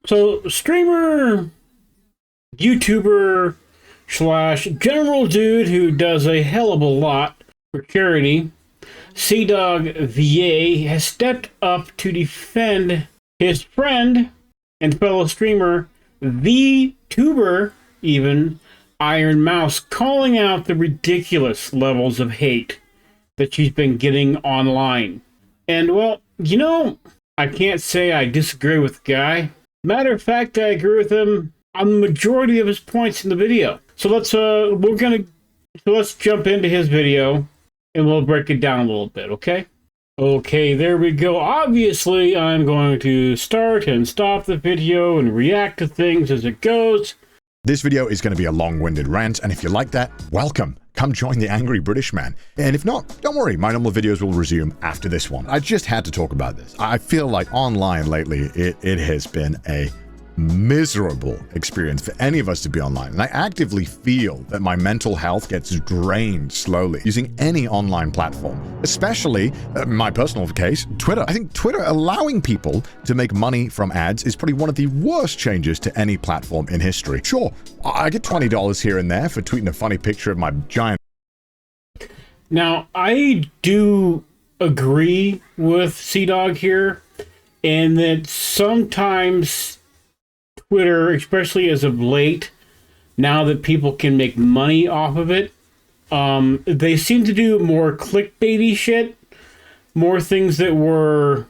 So, streamer, YouTuber, slash general dude who does a hell of a lot for charity, CDawgVA has stepped up to defend his friend and fellow streamer, vtuber, even, Ironmouse, calling out the ridiculous levels of hate that she's been getting online. And, well, I can't say I disagree with the guy. Matter of fact, I agree with him on the majority of his points in the video. So let's jump into his video and we'll break it down a little bit, okay? Okay, there we go. Obviously, I'm going to start and stop the video and react to things as it goes. This video is going to be a long-winded rant, and if you like that, welcome. Come join the Angry British Man. And if not, don't worry, my normal videos will resume after this one. I just had to talk about this. I feel like online lately, it has been a miserable experience for any of us to be online, and I actively feel that my mental health gets drained slowly using any online platform, especially my personal case, Twitter. I think Twitter allowing people to make money from ads is probably one of the worst changes to any platform in history. Sure, I get $20 here and there for tweeting a funny picture of my giant. Now, I do agree with CDawg here, in that sometimes Twitter, especially as of late, now that people can make money off of it, they seem to do more clickbaity shit, more things that were,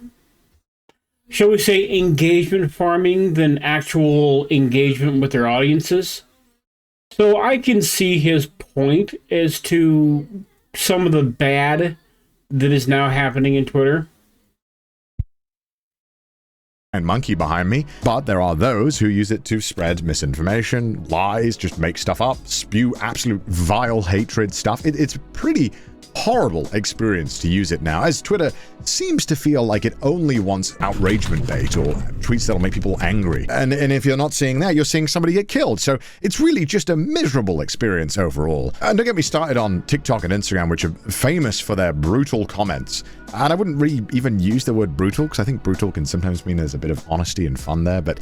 shall we say, engagement farming than actual engagement with their audiences. So I can see his point as to some of the bad that is now happening in Twitter. And monkey behind me, but there are those who use it to spread misinformation, lies, just make stuff up, spew absolute vile hatred stuff. It's a pretty horrible experience to use it now, as Twitter seems to feel like it only wants outragement bait or tweets that'll make people angry. And if you're not seeing that, you're seeing somebody get killed. So it's really just a miserable experience overall. And don't get me started on TikTok and Instagram, which are famous for their brutal comments. And I wouldn't really even use the word brutal, because I think brutal can sometimes mean there's a bit of honesty and fun there, but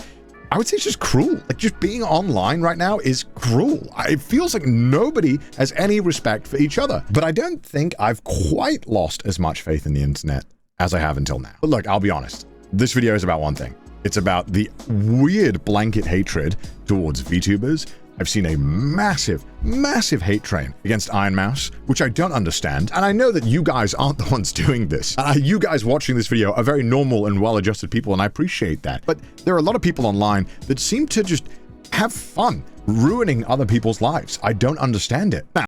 I would say it's just cruel. Like, just being online right now is cruel. It feels like nobody has any respect for each other. But I don't think I've quite lost as much faith in the internet as I have until now. But look, I'll be honest. This video is about one thing. It's about the weird blanket hatred towards VTubers. I've seen a massive, massive hate train against Ironmouse, which I don't understand. And I know that you guys aren't the ones doing this. You guys watching this video are very normal and well-adjusted people, and I appreciate that. But there are a lot of people online that seem to just have fun ruining other people's lives. I don't understand it. Now,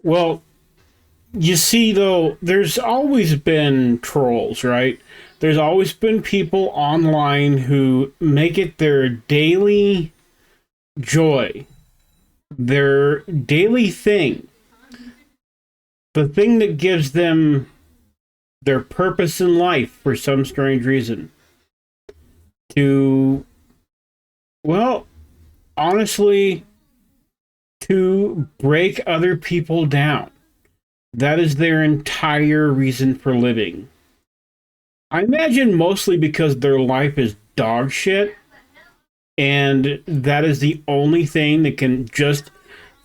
well, you see, though, there's always been trolls, right? There's always been people online who make it their daily joy, their daily thing, the thing that gives them their purpose in life for some strange reason, to, well, honestly, to break other people down. That is their entire reason for living. I imagine mostly because their life is dog shit, and that is the only thing that can just,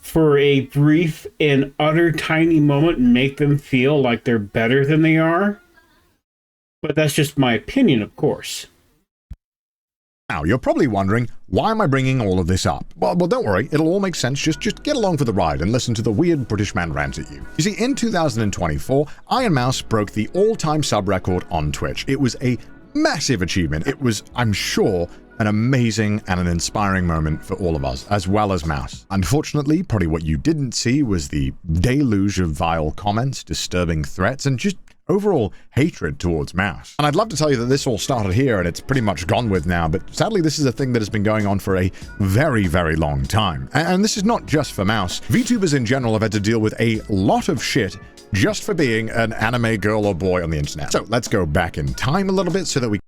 for a brief and utter tiny moment, make them feel like they're better than they are. But that's just my opinion, of course. Now, you're probably wondering, why am I bringing all of this up? Well, don't worry, it'll all make sense. Just get along for the ride and listen to the weird British man rant at you. You see, in 2024, Ironmouse broke the all-time sub record on Twitch. It was a massive achievement. It was, I'm sure, an amazing and an inspiring moment for all of us, as well as Mouse. Unfortunately, probably what you didn't see was the deluge of vile comments, disturbing threats, and just overall hatred towards Mouse. And I'd love to tell you that this all started here and it's pretty much gone with now, but sadly this is a thing that has been going on for a very, very long time. And this is not just for Mouse. VTubers in general have had to deal with a lot of shit just for being an anime girl or boy on the internet. So let's go back in time a little bit so that we...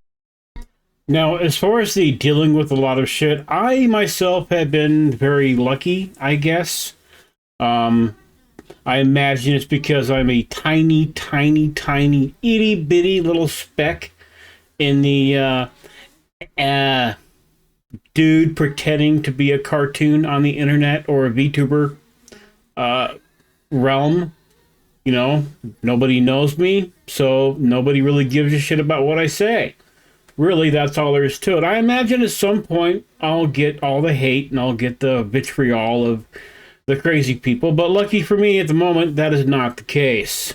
Now, as far as the dealing with a lot of shit, I myself have been very lucky, I guess. I imagine it's because I'm a tiny, tiny, tiny, itty-bitty little speck in the dude pretending to be a cartoon on the internet or a VTuber realm. You know, nobody knows me, so nobody really gives a shit about what I say. Really, that's all there is to it. I imagine at some point I'll get all the hate and I'll get the vitriol of the crazy people, but lucky for me at the moment, that is not the case.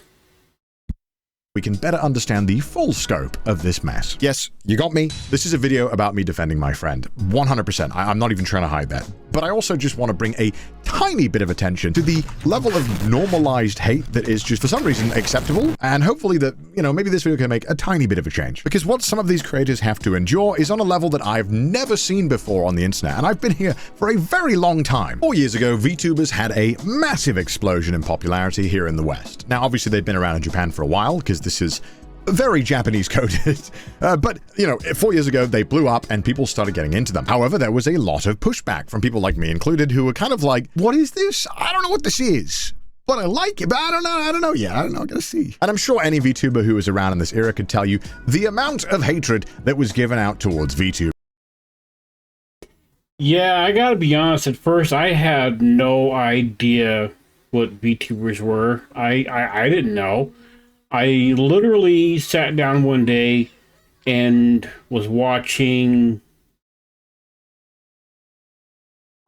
We can better understand the full scope of this mess. Yes, you got me. This is a video about me defending my friend. 100%. I'm not even trying to hide that. But I also just want to bring a tiny bit of attention to the level of normalized hate that is just for some reason acceptable. And hopefully that, you know, maybe this video can make a tiny bit of a change. Because what some of these creators have to endure is on a level that I've never seen before on the internet. And I've been here for a very long time. 4 years ago, VTubers had a massive explosion in popularity here in the West. Now, obviously they've been around in Japan for a while because this is very Japanese coded. But, you know, 4 years ago, they blew up and people started getting into them. However, there was a lot of pushback from people like me included who were kind of like, what is this? I don't know what this is. But I like it, but I don't know. Yeah, I don't know. I gotta see. And I'm sure any VTuber who was around in this era could tell you the amount of hatred that was given out towards VTubers. Yeah, I gotta be honest. At first, I had no idea what VTubers were. I didn't know. I literally sat down one day and was watching.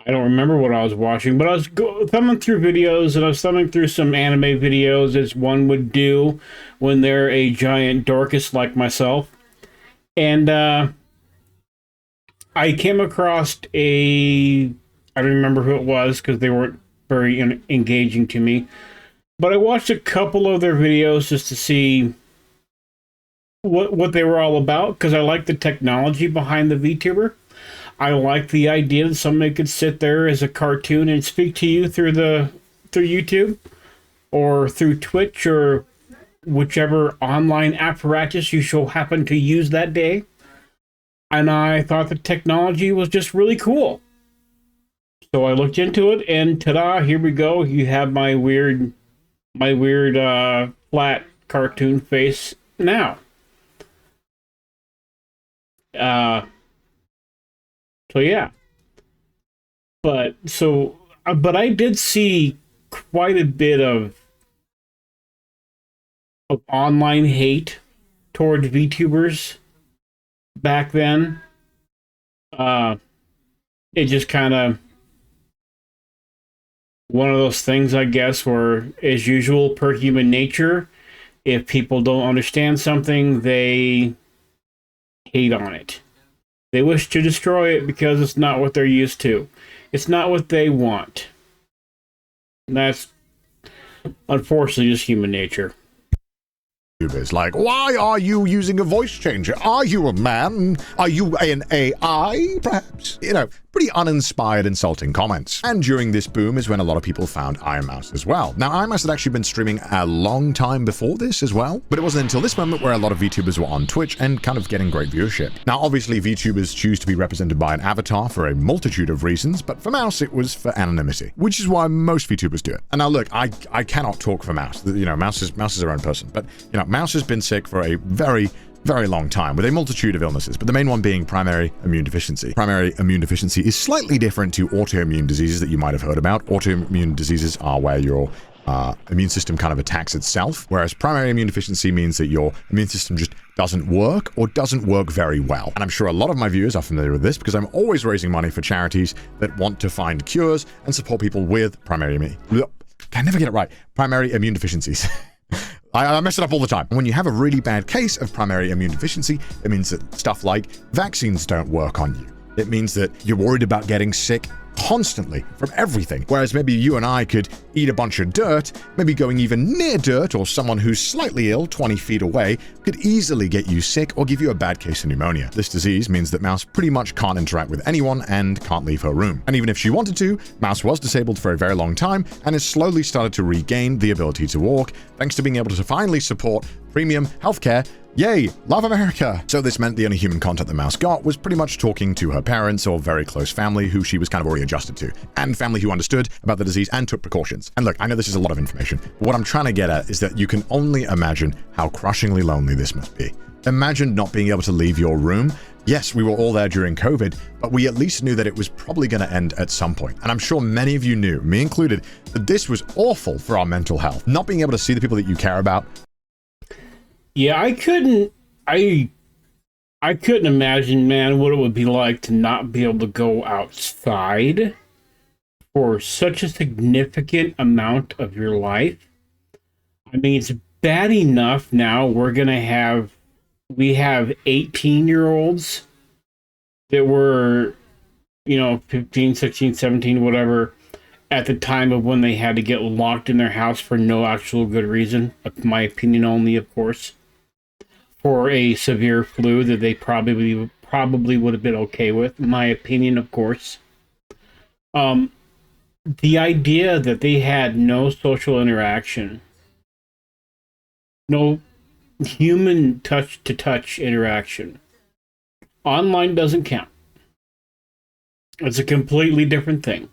I don't remember what I was watching, but I was thumbing through videos, and I was thumbing through some anime videos, as one would do when they're a giant dorcas like myself. And I came across I don't remember who it was because they weren't very engaging to me. But I watched a couple of their videos just to see what they were all about, because I like the technology behind the VTuber. I like the idea that somebody could sit there as a cartoon and speak to you through YouTube or through Twitch or whichever online apparatus you shall happen to use that day. And I thought the technology was just really cool. So I looked into it, and ta-da, here we go. You have my weird flat cartoon face now. So yeah. But I did see quite a bit of online hate towards VTubers back then. It just kind of one of those things, I guess, where, as usual, per human nature, if people don't understand something, they hate on it. They wish to destroy it because it's not what they're used to. It's not what they want. And that's, unfortunately, just human nature. Like, why are you using a voice changer? Are you a man? Are you an AI, perhaps? You know, pretty uninspired, insulting comments. And during this boom is when a lot of people found Ironmouse as well. Now, Ironmouse had actually been streaming a long time before this as well, but it wasn't until this moment where a lot of VTubers were on Twitch and kind of getting great viewership. Now, obviously, VTubers choose to be represented by an avatar for a multitude of reasons, but for Mouse, it was for anonymity, which is why most VTubers do it. And now, look, I cannot talk for Mouse. You know, Mouse is her own person, but, you know, Mouse has been sick for a very long time with a multitude of illnesses, but the main one being primary immune deficiency. Primary immune deficiency is slightly different to autoimmune diseases that you might have heard about. Autoimmune diseases are where your immune system kind of attacks itself, whereas primary immune deficiency means that your immune system just doesn't work or doesn't work very well. And I'm sure a lot of my viewers are familiar with this because I'm always raising money for charities that want to find cures and support people with primary immune deficiencies. I mess it up all the time. When you have a really bad case of primary immune deficiency, it means that stuff like vaccines don't work on you. It means that you're worried about getting sick constantly from everything. Whereas maybe you and I could eat a bunch of dirt, maybe going even near dirt or someone who's slightly ill 20 feet away could easily get you sick or give you a bad case of pneumonia. This disease means that Mouse pretty much can't interact with anyone and can't leave her room. And even if she wanted to, Mouse was disabled for a very long time and has slowly started to regain the ability to walk thanks to being able to finally support premium healthcare. Yay, love America! So this meant the only human contact that Mouse got was pretty much talking to her parents or very close family who she was kind of already adjusted to, and family who understood about the disease and took precautions. And look, I know this is a lot of information, but what I'm trying to get at is that you can only imagine how crushingly lonely this must be. Imagine not being able to leave your room Yes, we were all there during COVID, but we at least knew that it was probably going to end at some point. And I'm sure many of you knew, me included, that this was awful for our mental health. Not being able to see the people that you care about. Yeah, I couldn't imagine, man, what it would be like to not be able to go outside for such a significant amount of your life. I mean, it's bad enough now we have 18-year-olds that were, 15, 16, 17, whatever, at the time of when they had to get locked in their house for no actual good reason, my opinion only, of course, for a severe flu that they probably would have been okay with, my opinion, of course. The idea that they had no social interaction, no human touch-to-touch interaction. Online doesn't count. It's a completely different thing.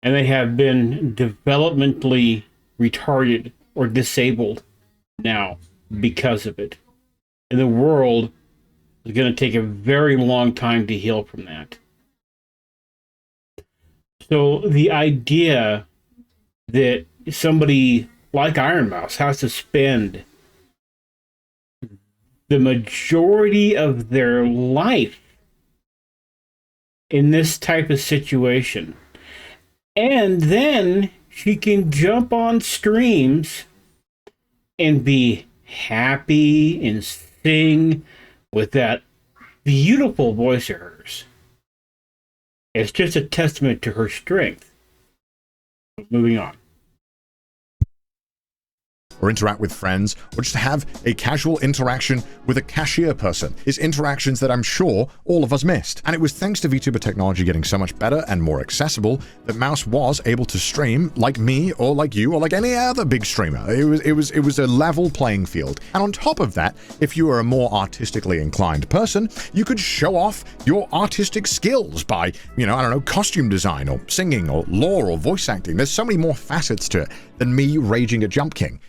And they have been developmentally retarded or disabled now because of it. And the world is going to take a very long time to heal from that. So the idea that somebody like Ironmouse has to spend the majority of their life in this type of situation, and then she can jump on streams and be happy and sing with that beautiful voice of hers. It's just a testament to her strength. Moving on. Or interact with friends, or just have a casual interaction with a cashier person is interactions that I'm sure all of us missed. And it was thanks to VTuber technology getting so much better and more accessible that Mouse was able to stream like me or like you or like any other big streamer. It was a level playing field. And on top of that, if you were a more artistically inclined person, you could show off your artistic skills by, costume design or singing or lore or voice acting. There's so many more facets to it than me raging at Jump King.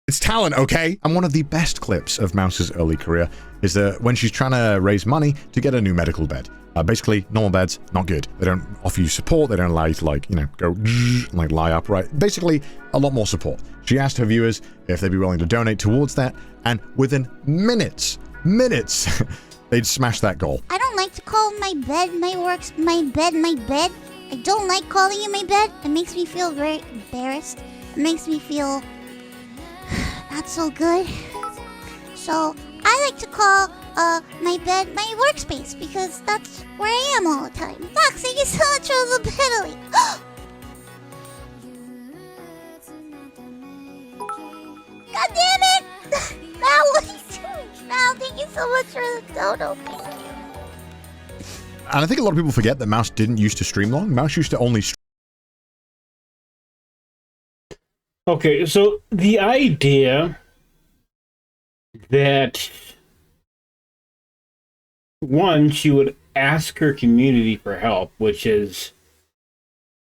It's talent, okay? And one of the best clips of Mouse's early career is that when she's trying to raise money to get a new medical bed. Basically, normal beds, not good. They don't offer you support. They don't allow you to, go, lie upright. Basically, a lot more support. She asked her viewers if they'd be willing to donate towards that, and within minutes, they'd smash that goal. I don't like to call my bed my bed. I don't like calling it my bed. It makes me feel very embarrassed. It makes me feel not so good. So I like to call my bed my workspace because that's where I am all the time. Fox, thank you so much for the penalty. God damn it! Now what are you doing? Now thank you so much for the dono. Thank you. And I think a lot of people forget that Mouse didn't used to stream long. Mouse used to only Okay, so the idea that, one, she would ask her community for help, which is,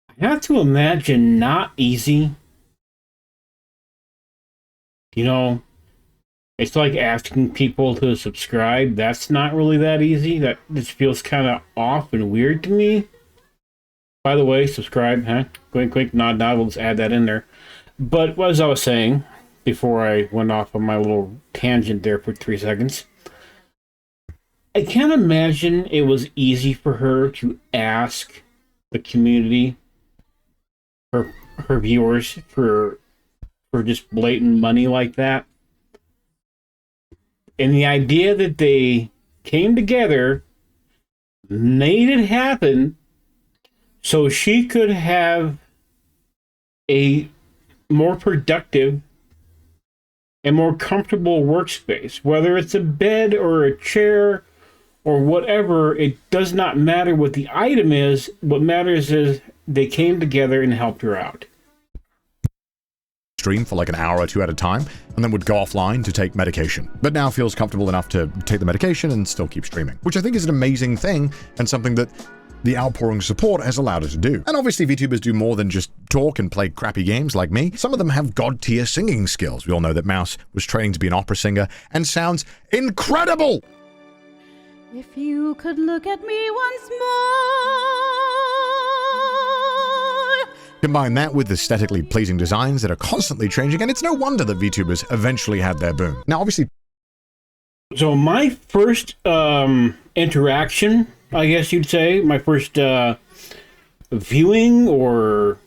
I have to imagine, not easy. It's like asking people to subscribe. That's not really that easy. That just feels kind of off and weird to me. By the way, subscribe, huh? Quick, nod, we'll just add that in there. But as I was saying, before I went off on my little tangent there for 3 seconds, I can't imagine it was easy for her to ask the community, her viewers, for just blatant money like that. And the idea that they came together, made it happen, so she could have a more productive and more comfortable workspace, whether it's a bed or a chair or whatever. It does not matter what the item is. What matters is they came together and helped her out. Stream for like an hour or two at a time, and then would go offline to take medication. But now feels comfortable enough to take the medication and still keep streaming, which I think is an amazing thing and something that the outpouring support has allowed her to do. And obviously VTubers do more than just talk and play crappy games like me. Some of them have god-tier singing skills. We all know that Mouse was training to be an opera singer and sounds incredible! If you could look at me once more. Combine that with aesthetically pleasing designs that are constantly changing, and it's no wonder that VTubers eventually had their boom. Now, obviously... So my first interaction, I guess you'd say, my first viewing or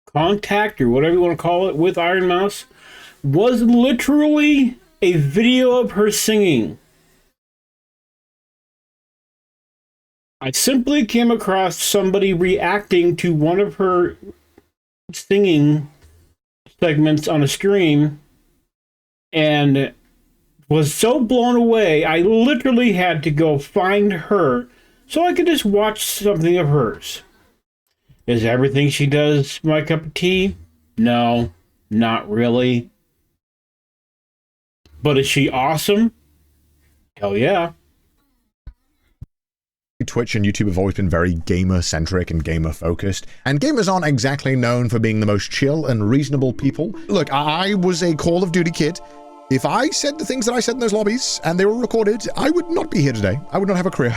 contact or whatever you want to call it with Ironmouse was literally a video of her singing. I simply came across somebody reacting to one of her singing segments on a stream and was so blown away, I literally had to go find her so I could just watch something of hers. Is everything she does my cup of tea? No, not really. But is she awesome? Hell yeah. Twitch and YouTube have always been very gamer-centric and gamer-focused, and gamers aren't exactly known for being the most chill and reasonable people. Look, I was a Call of Duty kid. If I said the things that I said in those lobbies, and they were recorded, I would not be here today. I would not have a career,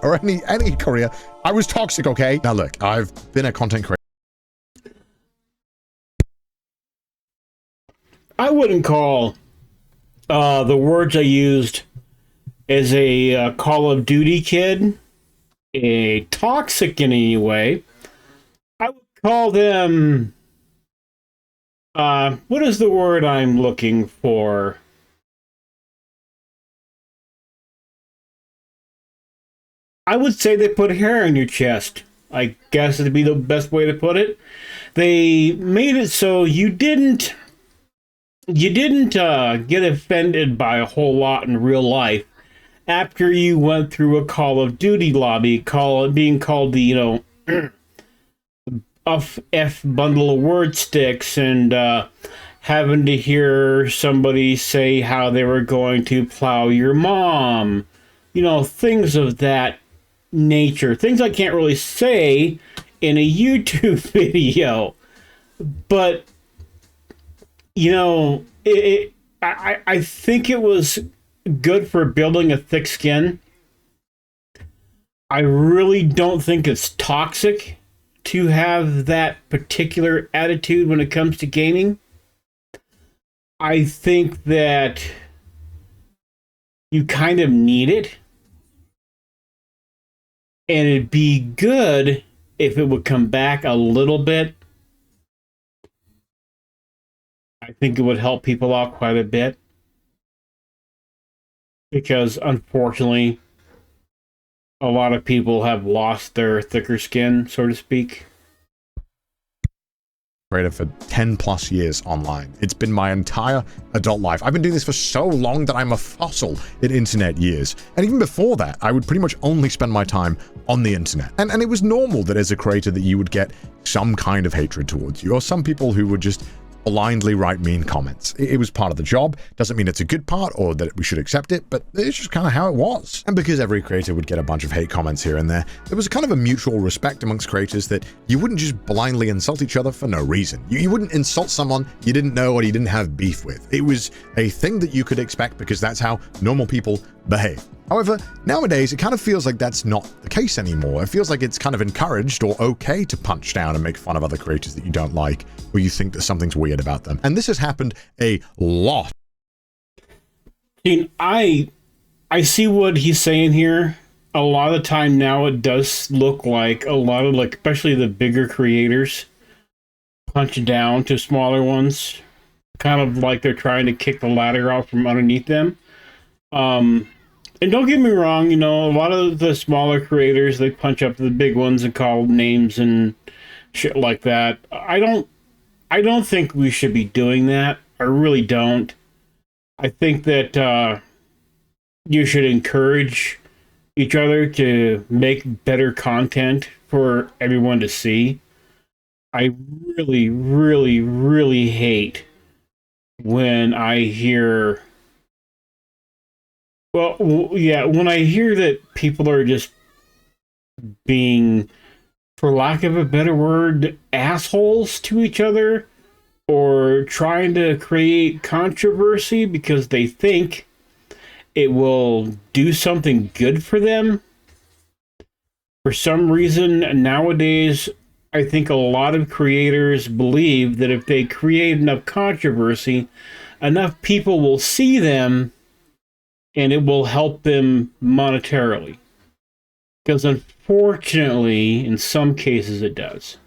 or any career. I was toxic, okay? Now look, I've been a content creator. I wouldn't call the words I used as a Call of Duty kid a toxic in any way. I would call them what is the word I'm looking for? I would say they put hair on your chest. I guess would be the best way to put it. They made it so you didn't get offended by a whole lot in real life after you went through a Call of Duty lobby, being called the, F bundle of word sticks, and having to hear somebody say how they were going to plow your mom. Things of that nature. Things I can't really say in a YouTube video. But, I think it was good for building a thick skin. I really don't think it's toxic to have that particular attitude when it comes to gaming. I think that you kind of need it. And it'd be good if it would come back a little bit. I think it would help people out quite a bit. Because, unfortunately, a lot of people have lost their thicker skin, so to speak. Creator for 10 plus years online. It's been my entire adult life. I've been doing this for so long that I'm a fossil in internet years. And even before that, I would pretty much only spend my time on the internet. And it was normal that as a creator that you would get some kind of hatred towards you, or some people who would just blindly write mean comments. It was part of the job. Doesn't mean it's a good part or that we should accept it, but it's just kind of how it was. And because every creator would get a bunch of hate comments here and there, there was kind of a mutual respect amongst creators that you wouldn't just blindly insult each other for no reason. You wouldn't insult someone you didn't know or you didn't have beef with. It was a thing that you could expect because that's how normal people behave. However, nowadays, it kind of feels like that's not the case anymore. It feels like it's kind of encouraged or okay to punch down and make fun of other creators that you don't like, or you think that something's weird about them. And this has happened a lot. I see what he's saying here. A lot of the time now, it does look like a lot of, especially the bigger creators punch down to smaller ones. Kind of like they're trying to kick the ladder out from underneath them. And don't get me wrong, a lot of the smaller creators, they punch up the big ones and call names and shit like that. I don't think we should be doing that. I really don't. I think that you should encourage each other to make better content for everyone to see. I really, really, really hate when I hear... Well, yeah, when I hear that people are just being, for lack of a better word, assholes to each other, or trying to create controversy because they think it will do something good for them. For some reason, nowadays, I think a lot of creators believe that if they create enough controversy, enough people will see them and it will help them monetarily. Because unfortunately, in some cases, it does.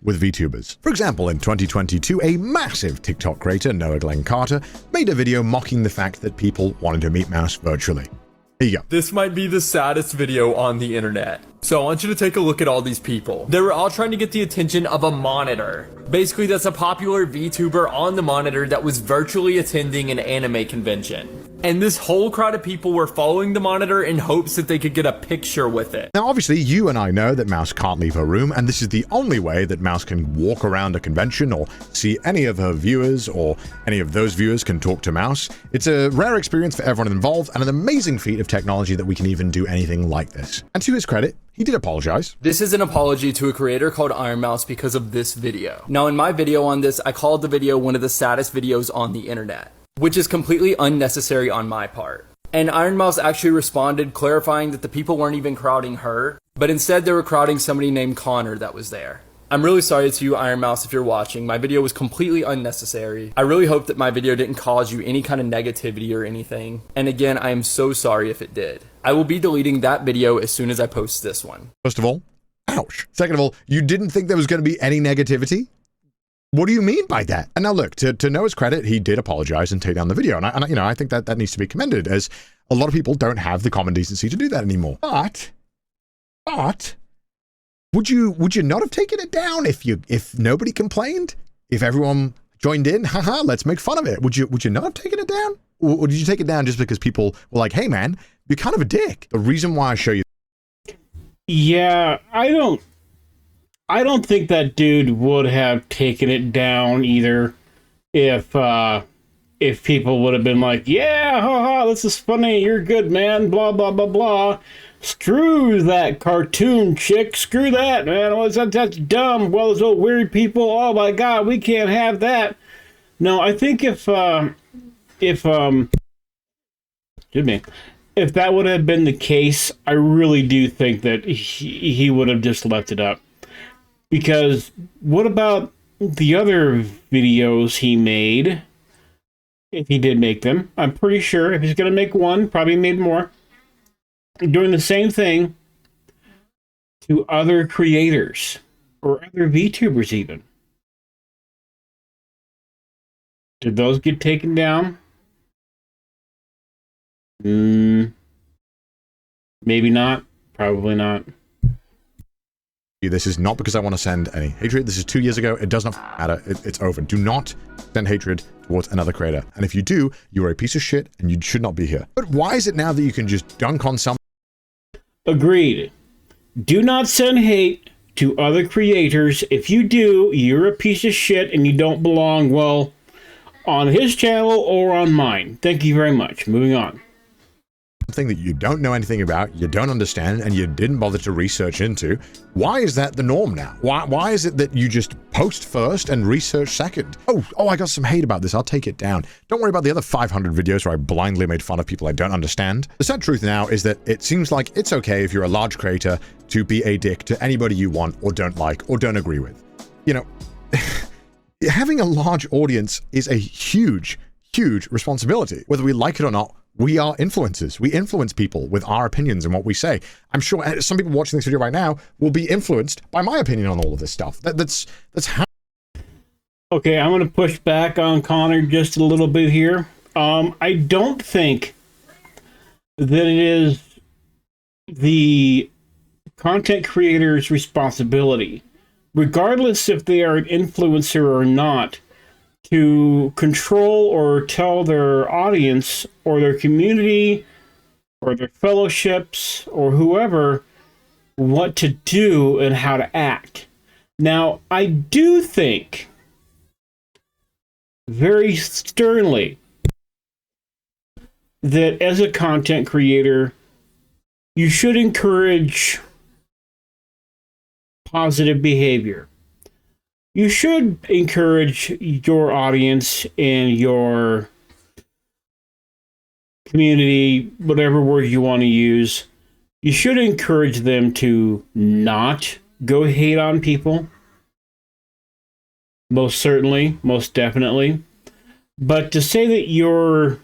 With VTubers. For example, in 2022, a massive TikTok creator, Noah Glenn Carter, made a video mocking the fact that people wanted to meet Mouse virtually. Here you go. This might be the saddest video on the internet. So I want you to take a look at all these people. They were all trying to get the attention of a monitor. Basically, that's a popular VTuber on the monitor that was virtually attending an anime convention. And this whole crowd of people were following the monitor in hopes that they could get a picture with it. Now, obviously, you and I know that Mouse can't leave her room, and this is the only way that Mouse can walk around a convention or see any of her viewers, or any of those viewers can talk to Mouse. It's a rare experience for everyone involved, and an amazing feat of technology that we can even do anything like this. And to his credit, he did apologize. This is an apology to a creator called Ironmouse because of this video. Now, in my video on this, I called the video one of the saddest videos on the internet, which is completely unnecessary on my part. And Ironmouse actually responded, clarifying that the people weren't even crowding her, but instead they were crowding somebody named Connor that was there. I'm really sorry to you, Ironmouse, if you're watching. My video was completely unnecessary. I really hope that my video didn't cause you any kind of negativity or anything. And again, I am so sorry if it did. I will be deleting that video as soon as I post this one. First of all, ouch. Second of all, you didn't think there was going to be any negativity? What do you mean by that? And now look, to Noah's credit, he did apologize and take down the video. And I think that needs to be commended, as a lot of people don't have the common decency to do that anymore. But would you not have taken it down if nobody complained? If everyone joined in? Haha, let's make fun of it. Would you not have taken it down? Or did you take it down just because people were like, hey man, you're kind of a dick? The reason why I show you. Yeah, I don't think that dude would have taken it down either if people would have been like, yeah, haha, this is funny, you're good, man, blah, blah, blah, blah. Screw that cartoon chick, screw that, man, that's dumb, well, those old weird people, oh my god, we can't have that. No, I think if that would have been the case, I really do think that he would have just left it up. Because what about the other videos he made? If he did make them, I'm pretty sure if he's going to make one, probably made more, doing the same thing to other creators or other VTubers even. Did those get taken down? Maybe not. Probably not. This is not because I want to send any hatred. This is 2 years ago. It does not matter. It's over. Do not send hatred towards another creator. And if you do, you are a piece of shit and you should not be here. But why is it now that you can just dunk on someone? Agreed. Do not send hate to other creators. If you do, you're a piece of shit and you don't belong, well, on his channel or on mine. Thank you very much. Moving on. Something that you don't know anything about, you don't understand, and you didn't bother to research into. Why is that the norm now? Why is it that you just post first and research second? Oh, I got some hate about this. I'll take it down. Don't worry about the other 500 videos where I blindly made fun of people I don't understand. The sad truth now is that it seems like it's okay if you're a large creator to be a dick to anybody you want or don't like or don't agree with. You know, having a large audience is a huge, huge responsibility. Whether we like it or not, we are influencers. We influence people with our opinions and what we say. I'm sure some people watching this video right now will be influenced by my opinion on all of this stuff. That's how. Okay, I'm going to push back on Connor just a little bit here. I don't think that it is the content creator's responsibility, regardless if they are an influencer or not, to control or tell their audience or their community or their fellowships or whoever what to do and how to act. Now, I do think very sternly that as a content creator, you should encourage positive behavior. You should encourage your audience and your community, whatever word you want to use. You should encourage them to not go hate on people. Most certainly, most definitely. But to say that you're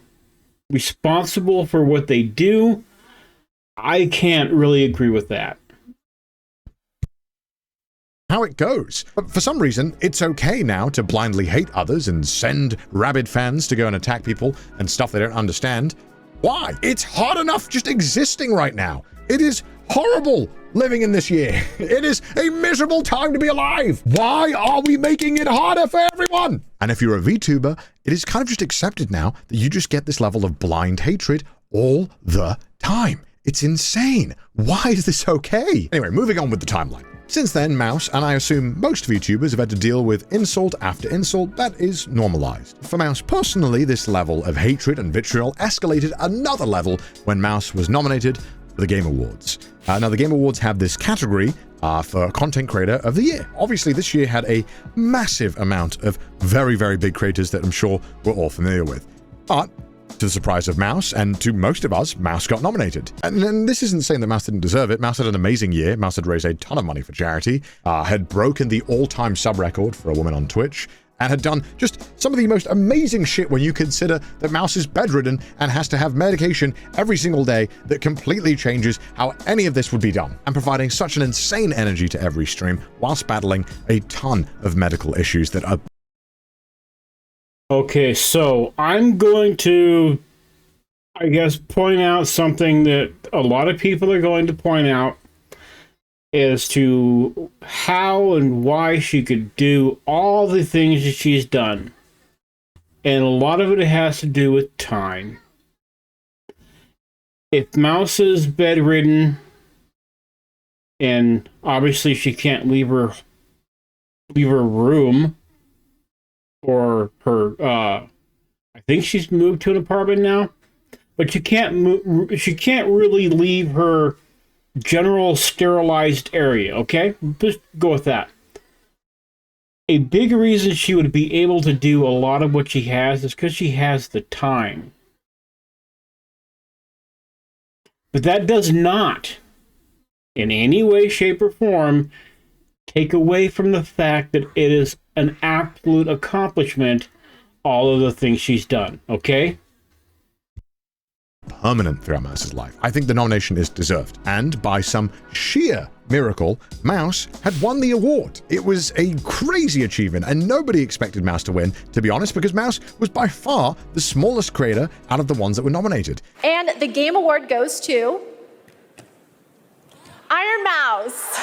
responsible for what they do, I can't really agree with that. How it goes. But for some reason, it's okay now to blindly hate others and send rabid fans to go and attack people and stuff they don't understand. Why? It's hard enough just existing right now. It is horrible living in this year. It is a miserable time to be alive. Why are we making it harder for everyone? And if you're a VTuber, it is kind of just accepted now that you just get this level of blind hatred all the time. It's insane. Why is this okay? Anyway, moving on with the timeline. Since then, Mouse, and I assume most VTubers, have had to deal with insult after insult that is normalized. For Mouse personally, this level of hatred and vitriol escalated another level when Mouse was nominated for the Game Awards. Now, the Game Awards have this category for Content Creator of the Year. Obviously, this year had a massive amount of very, very big creators that I'm sure we're all familiar with. But to the surprise of Mouse, and to most of us, Mouse got nominated. And this isn't saying that Mouse didn't deserve it. Mouse had an amazing year. Mouse had raised a ton of money for charity, had broken the all-time sub record for a woman on Twitch, and had done just some of the most amazing shit when you consider that Mouse is bedridden and has to have medication every single day that completely changes how any of this would be done, and providing such an insane energy to every stream whilst battling a ton of medical issues that are... Okay, so I'm going to, I guess, point out something that a lot of people are going to point out as to how and why she could do all the things that she's done. And a lot of it has to do with time. If Mouse is bedridden, and obviously she can't leave her room, or her, I think she's moved to an apartment now, but she can't really leave her general sterilized area, okay? Just go with that. A big reason she would be able to do a lot of what she has is because she has the time. But that does not, in any way, shape, or form, take away from the fact that it is an absolute accomplishment, all of the things she's done, okay? permanent throughout Mouse's life. I think the nomination is deserved. And by some sheer miracle, Mouse had won the award. It was a crazy achievement, and nobody expected Mouse to win, to be honest, because Mouse was by far the smallest creator out of the ones that were nominated. And the Game Award goes to Ironmouse.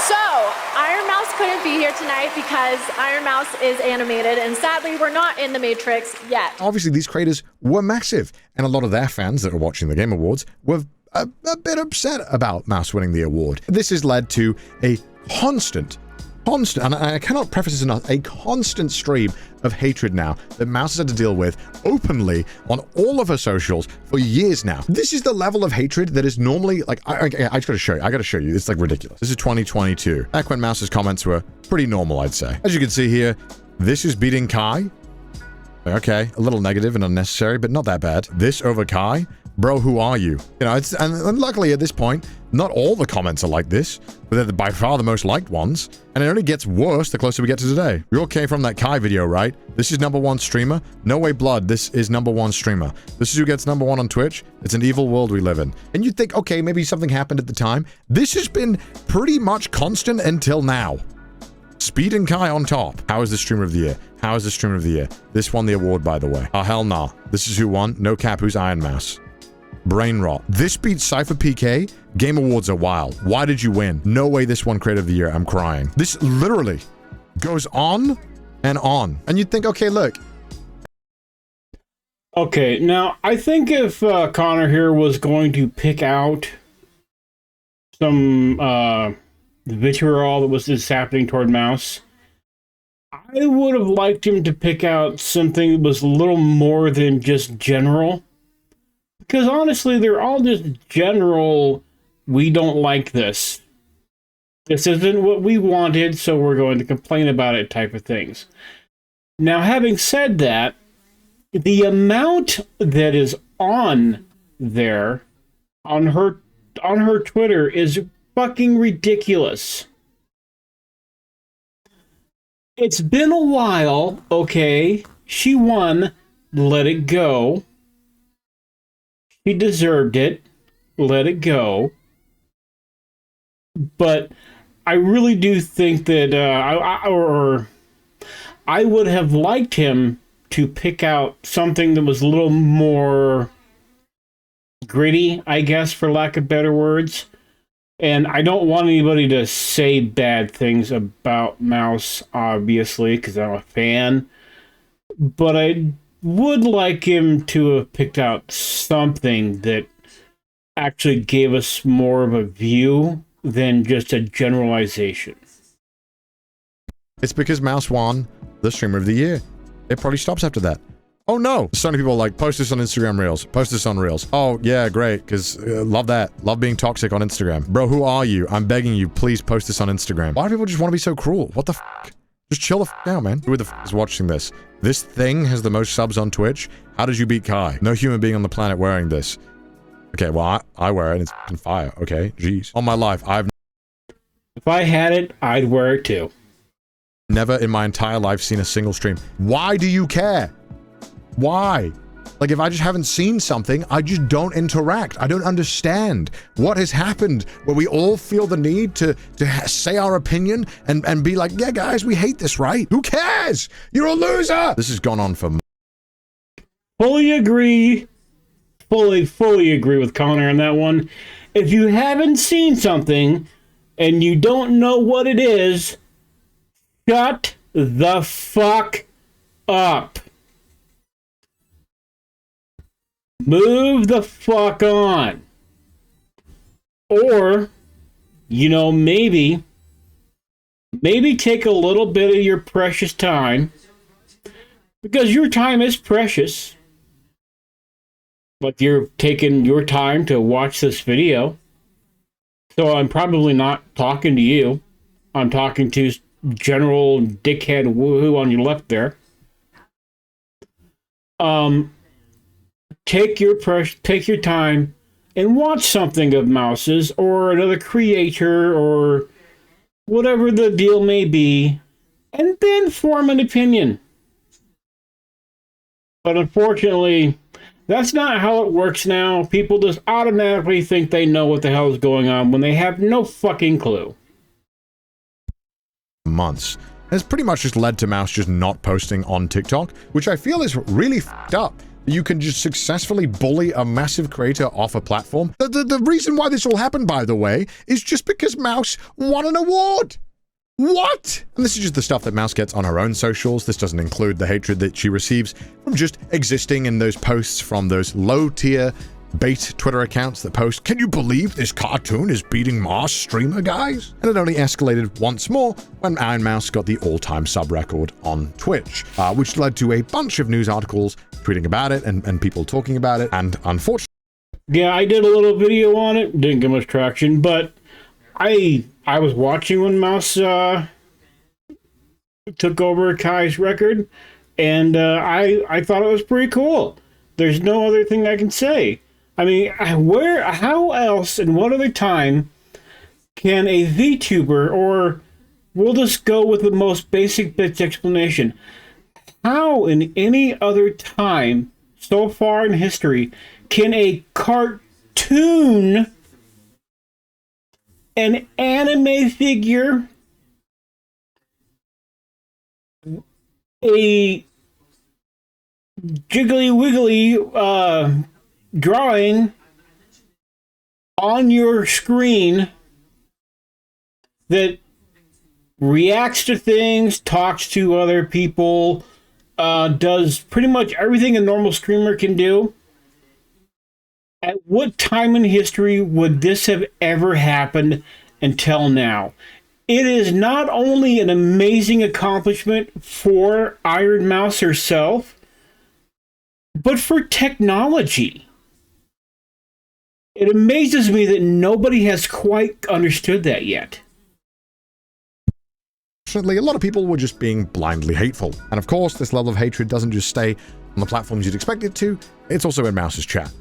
So, Ironmouse couldn't be here tonight because Ironmouse is animated, and sadly, we're not in the Matrix yet. Obviously, these creators were massive, and a lot of their fans that are watching the Game Awards were a bit upset about Mouse winning the award. This has led to a constant, and I cannot preface this enough, a constant stream of hatred now that Mouse has had to deal with openly on all of her socials for years now. This is the level of hatred that is normally, like, I just gotta show you. I gotta show you. It's like ridiculous. This is 2022. Back when Mouse's comments were pretty normal, I'd say. As you can see here, this is beating Kai. Okay, a little negative and unnecessary, but not that bad. This over Kai? Bro, who are you? You know, and luckily at this point, not all the comments are like this, but they're by far the most liked ones. And it only gets worse the closer we get to today. We all came from that Kai video, right? This is #1 streamer. No way blood, this is #1 streamer. This is who gets #1 on Twitch. It's an evil world we live in. And you'd think, okay, maybe something happened at the time. This has been pretty much constant until now. Speed and Kai on top. How is the streamer of the year? How is the streamer of the year? This won the award, by the way. Oh, hell nah. This is who won. No cap, who's Ironmouse? Brain rot. This beats Cypher PK. Game Awards are wild. Why did you win? No way this won Creator of the Year. I'm crying. This literally goes on and on. And you'd think, okay, look. Okay, now, I think if Connor here was going to pick out some vitriol that was just happening toward Mouse, I would have liked him to pick out something that was a little more than just general. because honestly, they're all just general, we don't like this. This isn't what we wanted, so we're going to complain about it type of things. Now, having said that, the amount that is on there, on her Twitter, is fucking ridiculous. It's been a while, okay? She won. Let it go. She deserved it. Let it go. But I really do think that I would have liked him to pick out something that was a little more gritty, I guess, for lack of better words. And I don't want anybody to say bad things about Mouse, obviously, because I'm a fan. But I would like him to have picked out something that actually gave us more of a view than just a generalization. It's because Mouse won the Streamer of the Year. It probably stops after that. Oh no! So many people are like, post this on Instagram Reels. Post this on Reels. Oh yeah, great, because love that. Love being toxic on Instagram. Bro, who are you? I'm begging you, please post this on Instagram. Why do people just want to be so cruel? What the f***? Just chill the f*** out, man. Who the f*** is watching this? This thing has the most subs on Twitch? How did you beat Kai? No human being on the planet wearing this. Okay, well, I wear it and it's f***ing fire, okay? Jeez. On my life, if I had it, I'd wear it too. Never in my entire life seen a single stream. Why do you care? Why? Like, if I just haven't seen something, I just don't interact. I don't understand what has happened where we all feel the need to say our opinion and be like, yeah, guys, we hate this, right? Who cares? You're a loser! This has gone on for Fully agree. Fully agree with Connor on that one. If you haven't seen something and you don't know what it is, shut the fuck up. Move the fuck on. Or, you know, maybe take a little bit of your precious time, because your time is precious. But you're taking your time to watch this video. So I'm probably not talking to you. I'm talking to general dickhead woohoo on your left there. Take your time and watch something of Mouse's or another creator or whatever the deal may be, and then form an opinion. But unfortunately, that's not how it works now. People just automatically think they know what the hell is going on when they have no fucking clue. Months. It's pretty much just led to Mouse just not posting on TikTok, which I feel is really f***ed up. You can just successfully bully a massive creator off a platform. The reason why this all happened, by the way, is just because Mouse won an award. What? And this is just the stuff that Mouse gets on her own socials. This doesn't include the hatred that she receives from just existing in those posts from those low-tier bait Twitter accounts that post, "Can you believe this cartoon is beating Mars streamer, guys?" And it only escalated once more when Ironmouse got the all-time sub record on Twitch, which led to a bunch of news articles tweeting about it and people talking about it, and unfortunately... Yeah, I did a little video on it. Didn't get much traction, but I was watching when Mouse took over Kai's record, and I thought it was pretty cool. There's no other thing I can say. I mean, how else and what other time can a VTuber, or we'll just go with the most basic bits explanation, how in any other time so far in history can a cartoon, an anime figure, a jiggly wiggly drawing on your screen that reacts to things, talks to other people, does pretty much everything a normal streamer can do? At what time in history would this have ever happened until now? It is not only an amazing accomplishment for Ironmouse herself, but for technology. It amazes me that nobody has quite understood that yet. Fortunately, a lot of people were just being blindly hateful. And of course, this level of hatred doesn't just stay on the platforms you'd expect it to, it's also in Mouse's chat.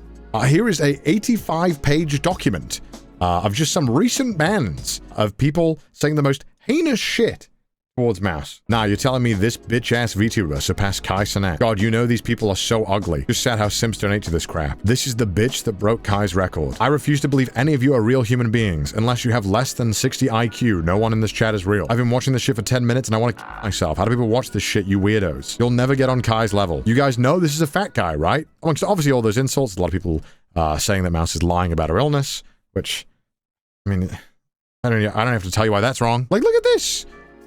Here is a 85-page document of just some recent bans of people saying the most heinous shit towards Mouse. Now, you're telling me this bitch-ass VTuber surpassed Kai Cenat? God, you know these people are so ugly. Just sad how Sims donate to this crap. This is the bitch that broke Kai's record. I refuse to believe any of you are real human beings. Unless you have less than 60 IQ, no one in this chat is real. I've been watching this shit for 10 minutes and I want to kill myself. How do people watch this shit, you weirdos? You'll never get on Kai's level. You guys know this is a fat guy, right? Amongst obviously all those insults, a lot of people saying that Mouse is lying about her illness, which, I mean, I don't have to tell you why that's wrong. Like, look at this.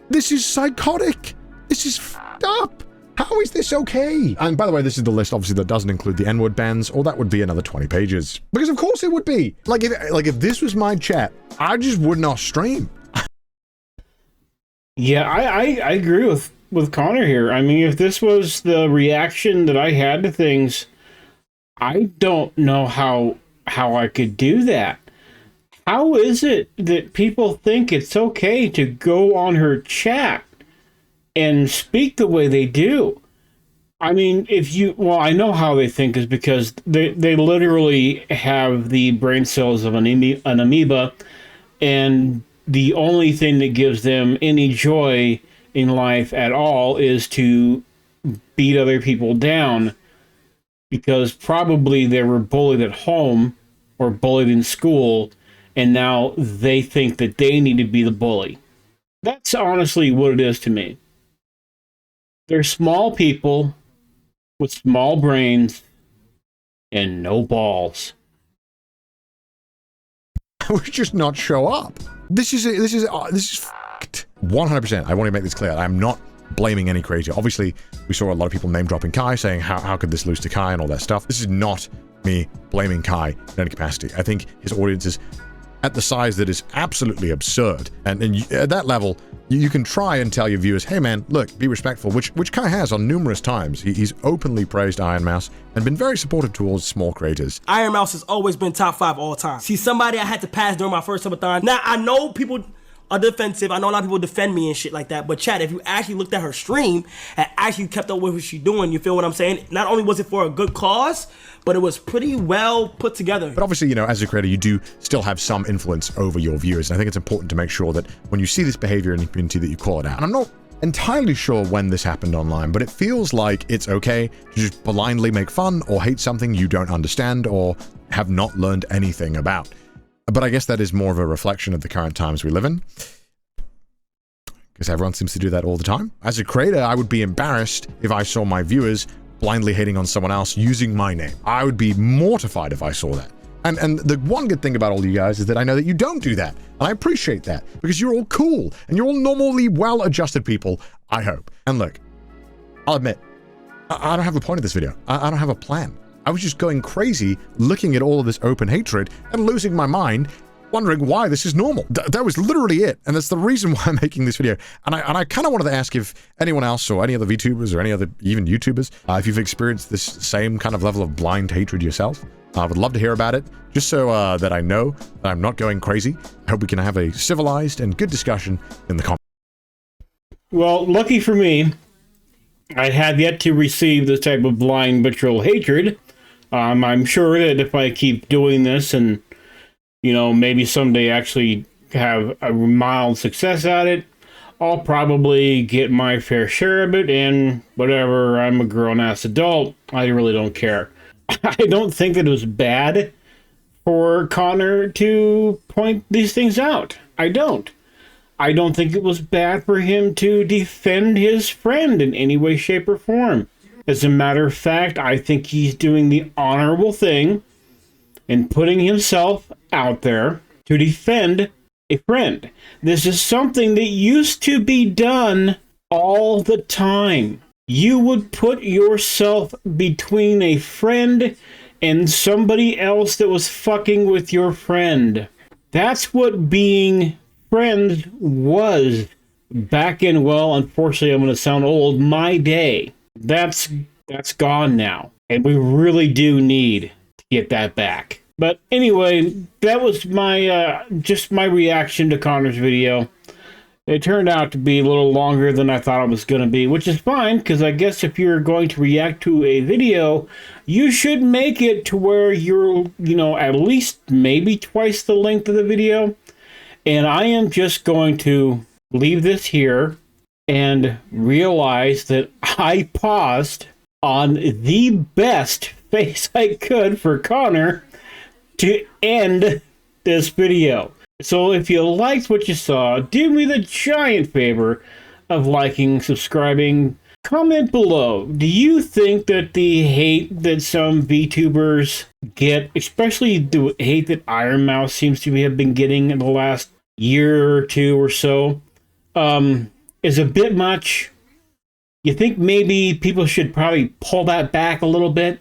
This is psychotic. This is fucked up. How is this okay? And by the way, this is the list, obviously, that doesn't include the N-word bans, or that would be another 20 pages. Because of course it would be. Like if this was my chat, I just would not stream. Yeah, I agree with Connor here. I mean, if this was the reaction that I had to things, I don't know how I could do that. How is it that people think it's okay to go on her chat and speak the way they do? I mean, I know how they think is because they literally have the brain cells of an amoeba, and the only thing that gives them any joy in life at all is to beat other people down, because probably they were bullied at home or bullied in school, and now they think that they need to be the bully. That's honestly what it is to me. They're small people with small brains and no balls. I would just not show up. This is fucked. 100%. I want to make this clear. I'm not blaming any creator. Obviously, we saw a lot of people name dropping Kai, saying how could this lose to Kai and all that stuff. This is not me blaming Kai in any capacity. I think his audience is at the size that is absolutely absurd. And at that level, you can try and tell your viewers, hey man, look, be respectful, which Kai has on numerous times. He's openly praised Ironmouse and been very supportive towards small creators. Ironmouse has always been top 5 all time. She's somebody I had to pass during my first subathon. Now, I know people are defensive. I know a lot of people defend me and shit like that. But Chad, if you actually looked at her stream and actually kept up with what she's doing, you feel what I'm saying? Not only was it for a good cause, but it was pretty well put together. But obviously, you know, as a creator, you do still have some influence over your viewers. And I think it's important to make sure that when you see this behavior in the community that you call it out. And I'm not entirely sure when this happened online, but it feels like it's okay to just blindly make fun or hate something you don't understand or have not learned anything about. But I guess that is more of a reflection of the current times we live in, because everyone seems to do that all the time. As a creator, I would be embarrassed if I saw my viewers blindly hating on someone else using my name. I would be mortified if I saw that. And the one good thing about all you guys is that I know that you don't do that. And I appreciate that, because you're all cool and you're all normally well-adjusted people, I hope. And look, I'll admit, I don't have a point of this video. I don't have a plan. I was just going crazy looking at all of this open hatred and losing my mind, wondering why this is normal. That was literally it. And that's the reason why I'm making this video. And I kind of wanted to ask if anyone else or any other VTubers or any other even YouTubers, if you've experienced this same kind of level of blind hatred yourself. I would love to hear about it, just so that I know that I'm not going crazy. I hope we can have a civilized and good discussion in the comments. Well, lucky for me, I have yet to receive this type of blind vitriol hatred. I'm sure that if I keep doing this and, you know, maybe someday actually have a mild success at it, I'll probably get my fair share of it, and whatever, I'm a grown-ass adult, I really don't care. I don't think that it was bad for Connor to point these things out. I don't think it was bad for him to defend his friend in any way, shape, or form. As a matter of fact, I think he's doing the honorable thing and putting himself out there to defend a friend. This is something that used to be done all the time. You would put yourself between a friend and somebody else that was fucking with your friend. That's what being friends was back in, well, unfortunately, I'm going to sound old, my day. That's gone now. And we really do need to get that back. But anyway, that was my just my reaction to Connor's video. It turned out to be a little longer than I thought it was going to be, which is fine, because I guess if you're going to react to a video, you should make it to where you're, at least maybe twice the length of the video. And I am just going to leave this here and realize that I paused on the best face I could for Connor to end this video. So if you liked what you saw, do me the giant favor of liking, subscribing, comment below. Do you think that the hate that some VTubers get, especially the hate that Ironmouse seems to have been getting in the last year or two or so, is a bit much? You think maybe people should probably pull that back a little bit?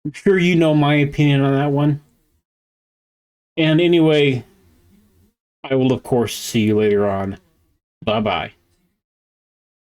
I'm sure you know my opinion on that one. And anyway, I will, of course, see you later on. Bye-bye.